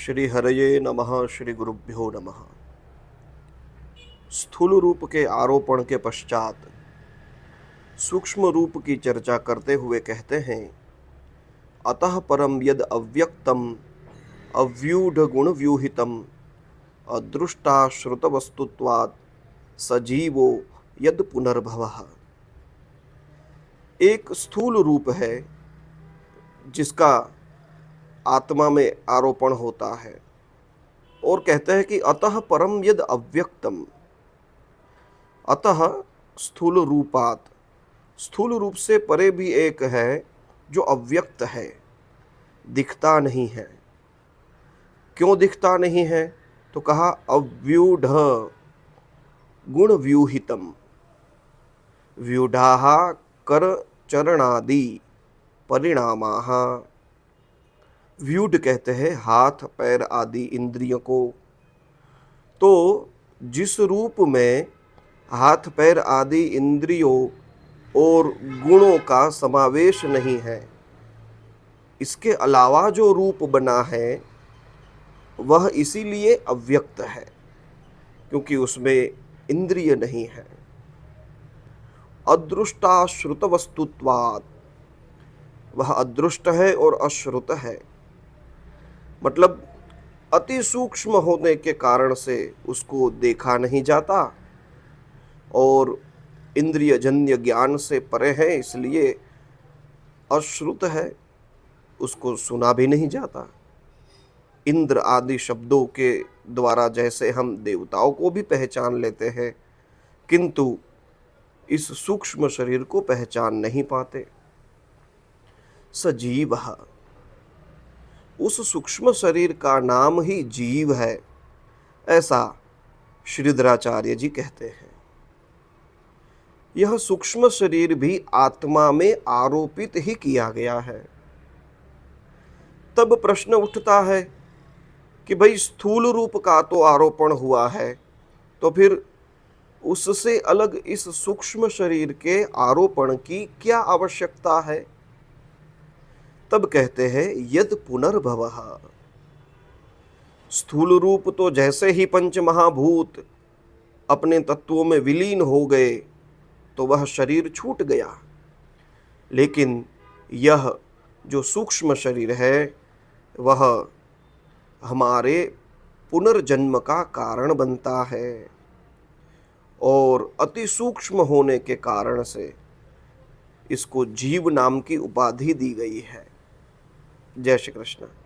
श्री हरये नमः। श्री गुरुभ्यो नमः। स्थूल रूप के आरोपण के पश्चात सूक्ष्म रूप की चर्चा करते हुए कहते हैं, अतः परम यद अव्यक्तम अव्यूढ़ गुण व्यूहितम अदृष्टाश्रुत वस्तुत्वात् सजीवो यद पुनर्भवः। एक स्थूल रूप है जिसका आत्मा में आरोपण होता है और कहते हैं कि अतः परम यद अव्यक्तम, अतः स्थूल रूपात, स्थूल रूप से परे भी एक है जो अव्यक्त है, दिखता नहीं है। क्यों दिखता नहीं है? तो कहा अव्यूढ़ गुण व्यूहितम। व्यूढ़ाः कर चरणादि परिणामाः। व्यूढ़ कहते हैं हाथ पैर आदि इंद्रियों को। तो जिस रूप में हाथ पैर आदि इंद्रियों और गुणों का समावेश नहीं है, इसके अलावा जो रूप बना है वह इसीलिए अव्यक्त है क्योंकि उसमें इंद्रिय नहीं है। अदृष्टाश्रुत वस्तुत्वात्, वह अदृष्ट है और अश्रुत है, मतलब अति सूक्ष्म होने के कारण से उसको देखा नहीं जाता और इंद्रिय जन्य ज्ञान से परे है, इसलिए अश्रुत है, उसको सुना भी नहीं जाता। इंद्र आदि शब्दों के द्वारा जैसे हम देवताओं को भी पहचान लेते हैं, किंतु इस सूक्ष्म शरीर को पहचान नहीं पाते। सजीवः, उस सूक्ष्म शरीर का नाम ही जीव है, ऐसा श्रीधराचार्य जी कहते हैं। यह सूक्ष्म शरीर भी आत्मा में आरोपित ही किया गया है। तब प्रश्न उठता है कि भाई स्थूल रूप का तो आरोपण हुआ है, तो फिर उससे अलग इस सूक्ष्म शरीर के आरोपण की क्या आवश्यकता है? तब कहते हैं यद पुनर्भवः। स्थूल रूप तो जैसे ही पंच महाभूत अपने तत्वों में विलीन हो गए तो वह शरीर छूट गया, लेकिन यह जो सूक्ष्म शरीर है वह हमारे पुनर्जन्म का कारण बनता है और अति सूक्ष्म होने के कारण से इसको जीव नाम की उपाधि दी गई है। जय श्री कृष्ण।